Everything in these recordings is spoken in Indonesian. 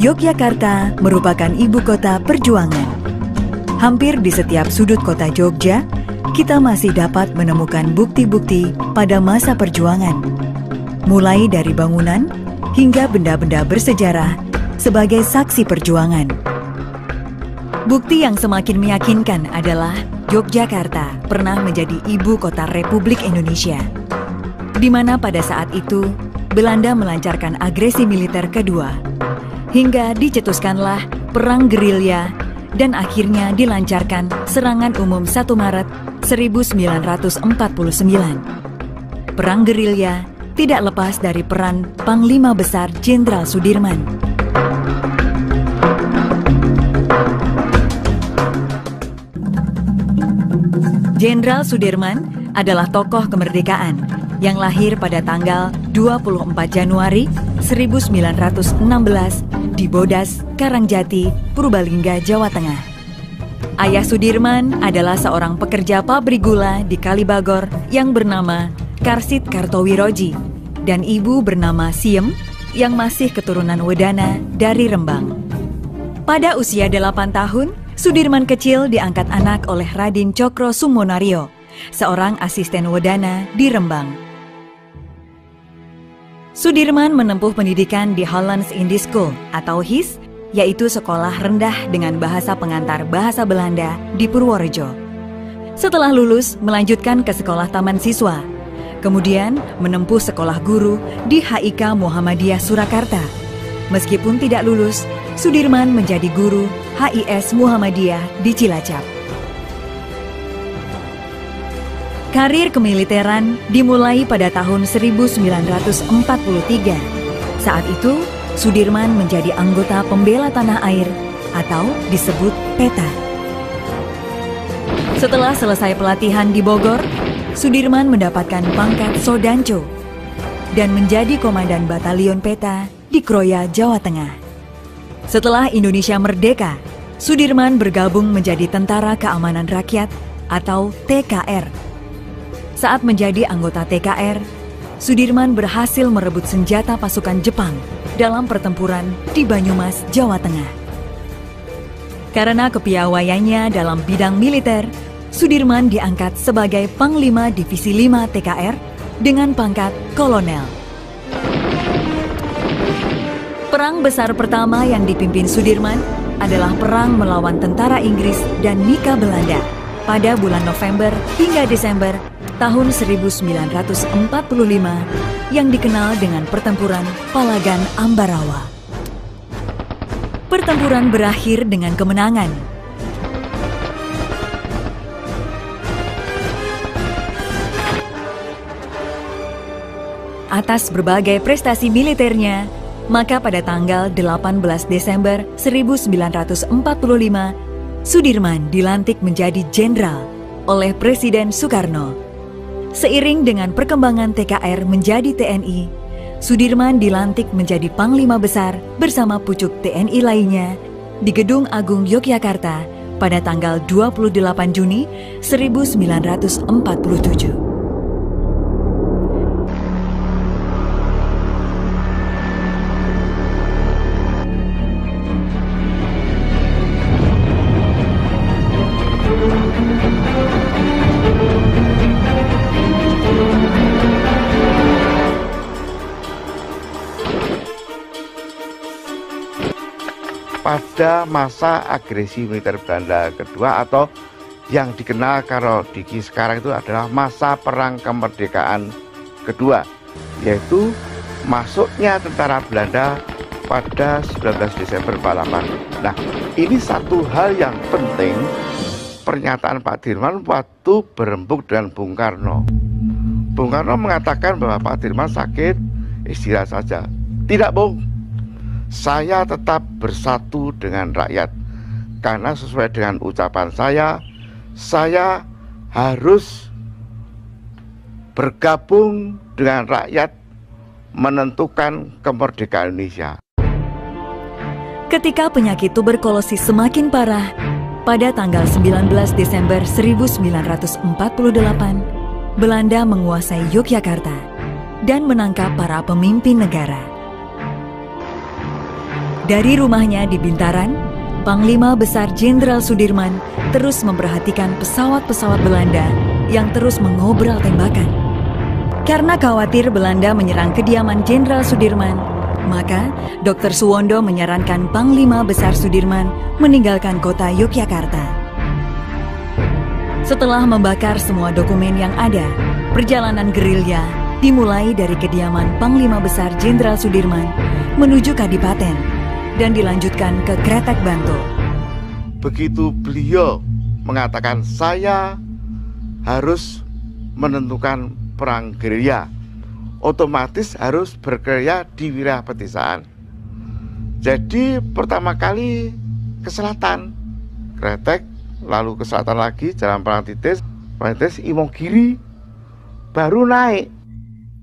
Yogyakarta merupakan ibu kota perjuangan. Hampir di setiap sudut kota Jogja, kita masih dapat menemukan bukti-bukti pada masa perjuangan. Mulai dari bangunan hingga benda-benda bersejarah sebagai saksi perjuangan. Bukti yang semakin meyakinkan adalah Yogyakarta pernah menjadi ibu kota Republik Indonesia, di mana pada saat itu Belanda melancarkan agresi militer kedua, hingga dicetuskanlah Perang Gerilya dan akhirnya dilancarkan serangan umum 1 Maret 1949. Perang Gerilya tidak lepas dari peran Panglima Besar Jenderal Sudirman. Jenderal Sudirman adalah tokoh kemerdekaan yang lahir pada tanggal 24 Januari 1916 di Bodas, Karangjati, Purbalingga, Jawa Tengah. Ayah Sudirman adalah seorang pekerja pabrik gula di Kalibagor yang bernama Karsit Kartowiroji dan ibu bernama Siem yang masih keturunan Wedana dari Rembang. Pada usia 8 tahun, Sudirman kecil diangkat anak oleh Raden Cokro Sumonario, seorang asisten Wedana di Rembang. Sudirman menempuh pendidikan di Hollands Indie School atau HIS, yaitu sekolah rendah dengan bahasa pengantar bahasa Belanda di Purworejo. Setelah lulus, melanjutkan ke sekolah taman siswa, kemudian menempuh sekolah guru di HIK Muhammadiyah Surakarta. Meskipun tidak lulus, Sudirman menjadi guru HIS Muhammadiyah di Cilacap. Karir kemiliteran dimulai pada tahun 1943. Saat itu, Sudirman menjadi anggota pembela tanah air atau disebut PETA. Setelah selesai pelatihan di Bogor, Sudirman mendapatkan pangkat Sodanco dan menjadi komandan batalion PETA di Kroya, Jawa Tengah. Setelah Indonesia merdeka, Sudirman bergabung menjadi Tentara Keamanan Rakyat atau TKR. Saat menjadi anggota TKR, Sudirman berhasil merebut senjata pasukan Jepang dalam pertempuran di Banyumas, Jawa Tengah. Karena kepiawaiannya dalam bidang militer, Sudirman diangkat sebagai Panglima Divisi 5 TKR dengan pangkat Kolonel. Perang besar pertama yang dipimpin Sudirman adalah perang melawan tentara Inggris dan Nika Belanda pada bulan November hingga Desember tahun 1945 yang dikenal dengan Pertempuran Palagan Ambarawa. Pertempuran berakhir dengan kemenangan. Atas berbagai prestasi militernya, maka pada tanggal 18 Desember 1945, Sudirman dilantik menjadi jenderal oleh Presiden Soekarno. Seiring dengan perkembangan TKR menjadi TNI, Sudirman dilantik menjadi Panglima Besar bersama pucuk TNI lainnya di Gedung Agung Yogyakarta pada tanggal 28 Juni 1947. Pada masa agresi militer Belanda kedua atau yang dikenal kalau di sekarang itu adalah masa perang kemerdekaan kedua, yaitu masuknya tentara Belanda pada 19 Desember 48. Nah, ini satu hal yang penting pernyataan Pak Dirman waktu berembuk dengan Bung Karno. Bung Karno mengatakan bahwa Pak Dirman sakit, istirahat saja. Tidak, Bung. Saya tetap bersatu dengan rakyat, karena sesuai dengan ucapan saya harus bergabung dengan rakyat menentukan kemerdekaan Indonesia. Ketika penyakit tuberkulosis semakin parah, pada tanggal 19 Desember 1948, Belanda menguasai Yogyakarta dan menangkap para pemimpin negara. Dari rumahnya di Bintaran, Panglima Besar Jenderal Sudirman terus memperhatikan pesawat-pesawat Belanda yang terus mengobral tembakan. Karena khawatir Belanda menyerang kediaman Jenderal Sudirman, maka Dr. Suwondo menyarankan Panglima Besar Sudirman meninggalkan kota Yogyakarta. Setelah membakar semua dokumen yang ada, perjalanan gerilya dimulai dari kediaman Panglima Besar Jenderal Sudirman menuju Kadipaten dan dilanjutkan ke Kretek Bantul. Begitu beliau mengatakan saya harus menentukan perang gerilya, otomatis harus bergerilya di wilayah pedesaan. Jadi pertama kali ke selatan, Kretek, lalu ke selatan lagi Jalan Parangtritis, Imogiri, baru naik.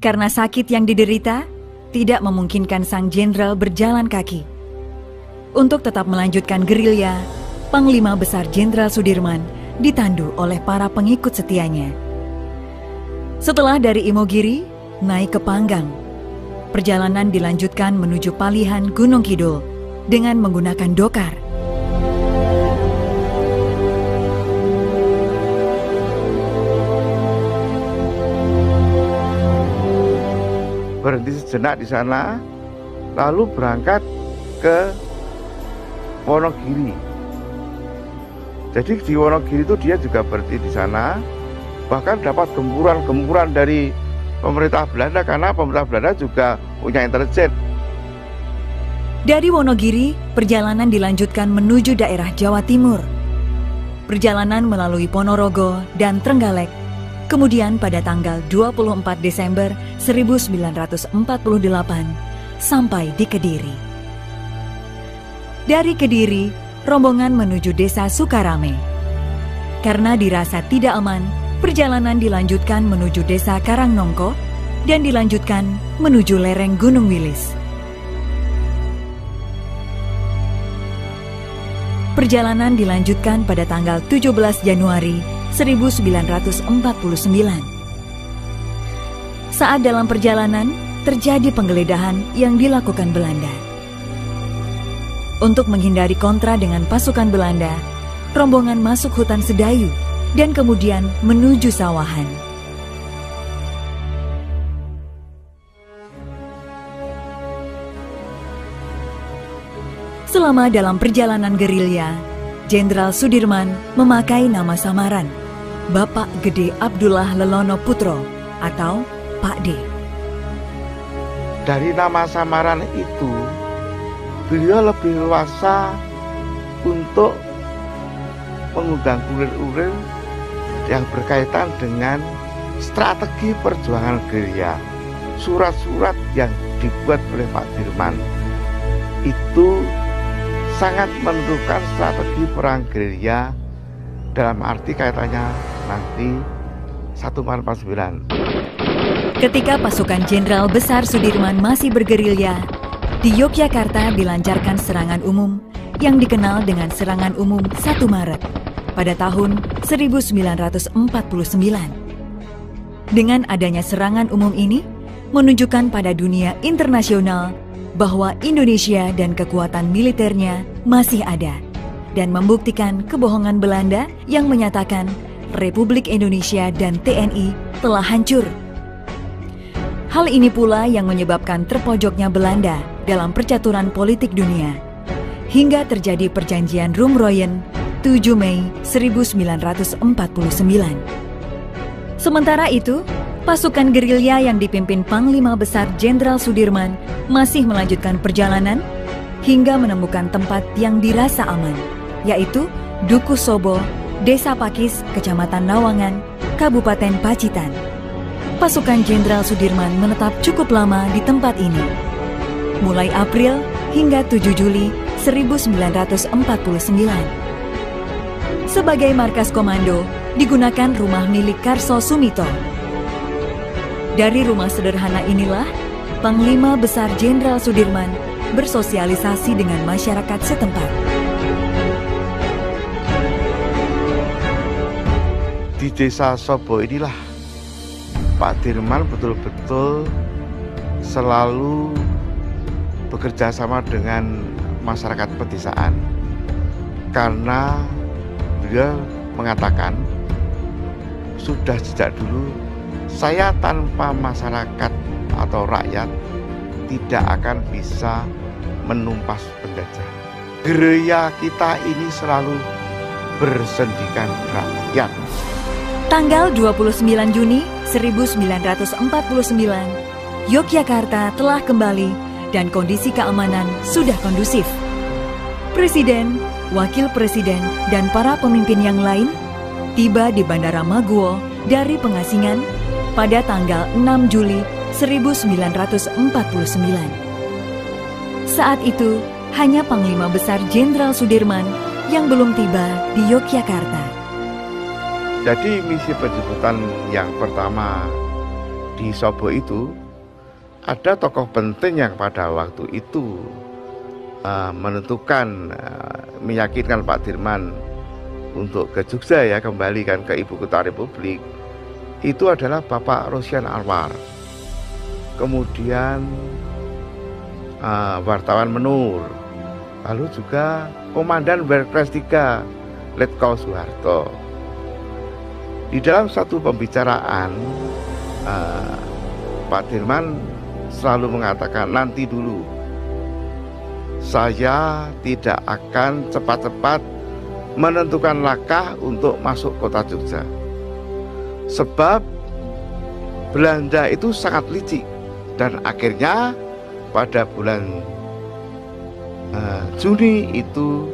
Karena sakit yang diderita, tidak memungkinkan sang jenderal berjalan kaki. Untuk tetap melanjutkan gerilya, Panglima Besar Jenderal Sudirman ditandu oleh para pengikut setianya. Setelah dari Imogiri, naik ke Panggang. Perjalanan dilanjutkan menuju Palihan Gunung Kidul dengan menggunakan dokar. Berhenti sejenak di sana, lalu berangkat ke Wonogiri. Jadi di Wonogiri itu dia juga berhenti di sana, bahkan dapat gempuran dari pemerintah Belanda karena pemerintah Belanda juga punya intelijen. Dari Wonogiri, perjalanan dilanjutkan menuju daerah Jawa Timur. Perjalanan melalui Ponorogo dan Trenggalek. Kemudian pada tanggal 24 Desember 1948 sampai di Kediri. Dari Kediri, rombongan menuju desa Sukarame. Karena dirasa tidak aman, perjalanan dilanjutkan menuju desa Karangnongko dan dilanjutkan menuju lereng Gunung Wilis. Perjalanan dilanjutkan pada tanggal 17 Januari 1949. Saat dalam perjalanan, terjadi penggeledahan yang dilakukan Belanda. Untuk menghindari kontra dengan pasukan Belanda, rombongan masuk hutan Sedayu dan kemudian menuju sawahan. Selama dalam perjalanan gerilya, Jenderal Sudirman memakai nama samaran Bapak Gede Abdullah Lelono Putro atau Pak D. Dari nama samaran itu, beliau lebih leluasa untuk mengundang kurir-kurir yang berkaitan dengan strategi perjuangan gerilya. Surat-surat yang dibuat oleh Pak Dirman itu sangat menentukan strategi perang gerilya dalam arti kaitannya nanti 1449. Ketika pasukan Jenderal Besar Sudirman masih bergerilya, di Yogyakarta dilancarkan serangan umum yang dikenal dengan Serangan Umum 1 Maret pada tahun 1949. Dengan adanya serangan umum ini, menunjukkan pada dunia internasional bahwa Indonesia dan kekuatan militernya masih ada dan membuktikan kebohongan Belanda yang menyatakan Republik Indonesia dan TNI telah hancur. Hal ini pula yang menyebabkan terpojoknya Belanda dalam percaturan politik dunia hingga terjadi perjanjian Roem-Royen 7 Mei 1949. Sementara itu, pasukan gerilya yang dipimpin Panglima Besar Jenderal Sudirman masih melanjutkan perjalanan hingga menemukan tempat yang dirasa aman, yaitu Dukuh Sobo, Desa Pakis, Kecamatan Nawangan, Kabupaten Pacitan. Pasukan Jenderal Sudirman menetap cukup lama di tempat ini, mulai April hingga 7 Juli 1949. Sebagai markas komando, digunakan rumah milik Karso Sumito. Dari rumah sederhana inilah, Panglima Besar Jenderal Sudirman bersosialisasi dengan masyarakat setempat. Di desa Sobo inilah Pak Dirman betul-betul selalu bekerja sama dengan masyarakat pedesaan, karena beliau mengatakan sudah sejak dulu saya tanpa masyarakat atau rakyat tidak akan bisa menumpas penjajah. Gereja kita ini selalu bersendikan rakyat. Tanggal 29 Juni 1949, Yogyakarta telah kembali dan kondisi keamanan sudah kondusif. Presiden, wakil presiden, dan para pemimpin yang lain tiba di Bandara Maguwo dari pengasingan pada tanggal 6 Juli 1949. Saat itu, hanya Panglima Besar Jenderal Sudirman yang belum tiba di Yogyakarta. Jadi misi penjemputan yang pertama di Sobo itu, ada tokoh penting yang pada waktu itu menentukan, meyakinkan Pak Dirman untuk ke Jogja ya, kembali kan ke ibu kota Republik. Itu adalah Bapak Rosian Anwar. Kemudian wartawan Menur, lalu juga Komandan Werkres 3 Letkol Soeharto. Di dalam satu pembicaraan, Pak Dirman selalu mengatakan, nanti dulu, saya tidak akan cepat-cepat menentukan langkah untuk masuk kota Jogja, sebab Belanda itu sangat licik. Dan akhirnya pada bulan Juni itu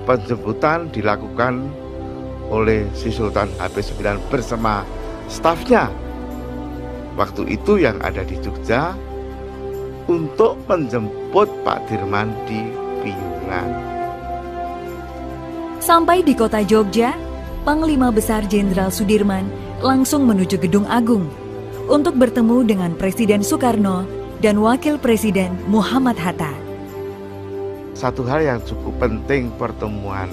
penjemputan dilakukan oleh si Sultan HP9 bersama stafnya waktu itu yang ada di Jogja untuk menjemput Pak Dirman di Piungan. Sampai di kota Jogja, Panglima Besar Jenderal Sudirman langsung menuju Gedung Agung untuk bertemu dengan Presiden Soekarno dan Wakil Presiden Muhammad Hatta. Satu hal yang cukup penting pertemuan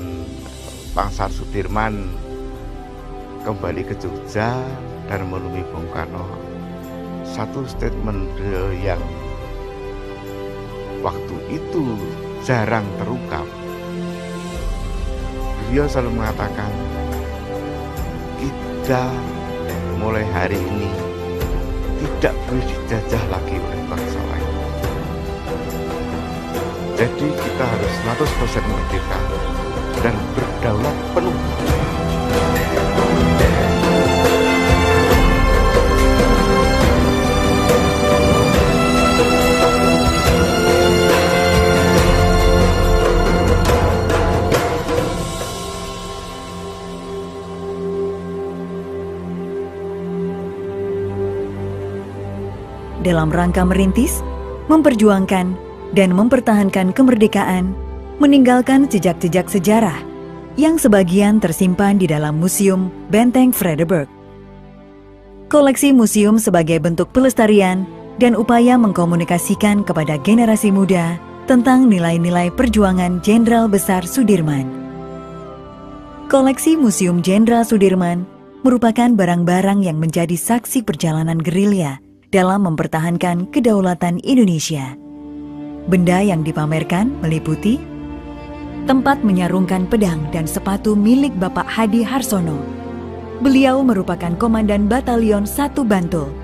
Pangsar Sudirman kembali ke Jogja dan menemui Bung Karno, satu statement beliau yang waktu itu jarang terungkap. Beliau selalu mengatakan, kita mulai hari ini tidak boleh dijajah lagi oleh bangsa lain. Jadi kita harus 100% merdeka dan berdaulat penuh. Dalam rangka merintis, memperjuangkan, dan mempertahankan kemerdekaan, meninggalkan jejak-jejak sejarah yang sebagian tersimpan di dalam Museum Benteng Vredenburg. Koleksi museum sebagai bentuk pelestarian dan upaya mengkomunikasikan kepada generasi muda tentang nilai-nilai perjuangan Jenderal Besar Sudirman. Koleksi Museum Jenderal Sudirman merupakan barang-barang yang menjadi saksi perjalanan gerilya dalam mempertahankan kedaulatan Indonesia. Benda yang dipamerkan meliputi tempat menyarungkan pedang dan sepatu milik Bapak Hadi Harsono. Beliau merupakan Komandan Batalion 1 Bantul.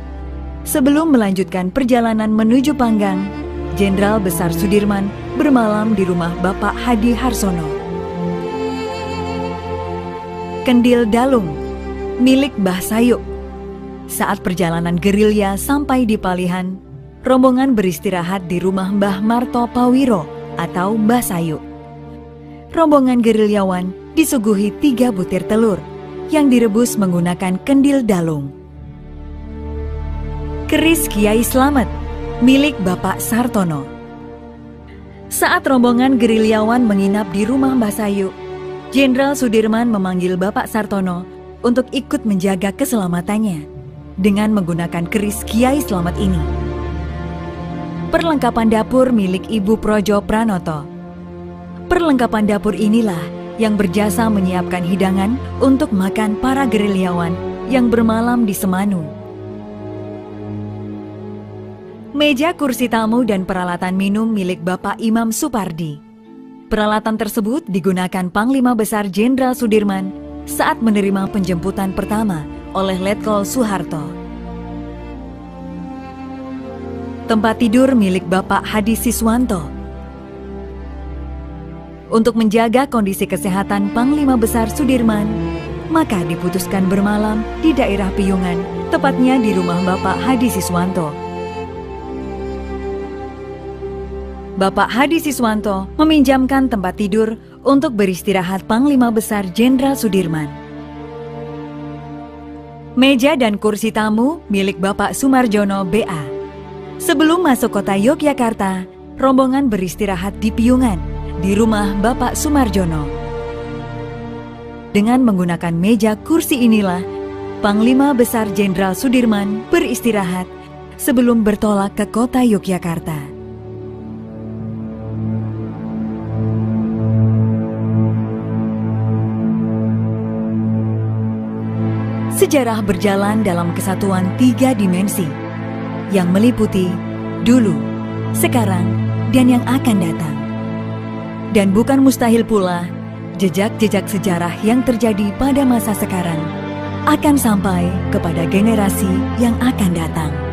Sebelum melanjutkan perjalanan menuju Panggang, Jenderal Besar Sudirman bermalam di rumah Bapak Hadi Harsono. Kendil Dalung milik Mbah Sayuk. Saat perjalanan gerilya sampai di Palihan, rombongan beristirahat di rumah Mbah Marto Pawiro atau Mbah Sayuk. Rombongan gerilyawan disuguhi 3 butir telur yang direbus menggunakan kendil dalung. Keris Kiai Slamet milik Bapak Sartono. Saat rombongan gerilyawan menginap di rumah Mbah Sayuk, Jenderal Sudirman memanggil Bapak Sartono untuk ikut menjaga keselamatannya dengan menggunakan keris Kiai Slamet ini. Perlengkapan dapur milik Ibu Projo Pranoto. Perlengkapan dapur inilah yang berjasa menyiapkan hidangan untuk makan para gerilyawan yang bermalam di Semanu. meja kursi tamu dan peralatan minum milik Bapak Imam Supardi. Peralatan tersebut digunakan Panglima Besar Jenderal Sudirman saat menerima penjemputan pertama oleh Letkol Soeharto. Tempat tidur milik Bapak Hadi Siswanto. Untuk menjaga kondisi kesehatan Panglima Besar Sudirman, maka diputuskan bermalam di daerah Piyungan, tepatnya di rumah Bapak Hadi Siswanto. Bapak Hadi Siswanto meminjamkan tempat tidur untuk beristirahat Panglima Besar Jenderal Sudirman. Meja dan kursi tamu milik Bapak Sumarjono BA. Sebelum masuk kota Yogyakarta, rombongan beristirahat di Piyungan, di rumah Bapak Sumarjono. Dengan menggunakan meja kursi inilah, Panglima Besar Jenderal Sudirman beristirahat sebelum bertolak ke kota Yogyakarta. Sejarah berjalan dalam kesatuan 3 dimensi yang meliputi dulu, sekarang, dan yang akan datang. Dan bukan mustahil pula jejak-jejak sejarah yang terjadi pada masa sekarang akan sampai kepada generasi yang akan datang.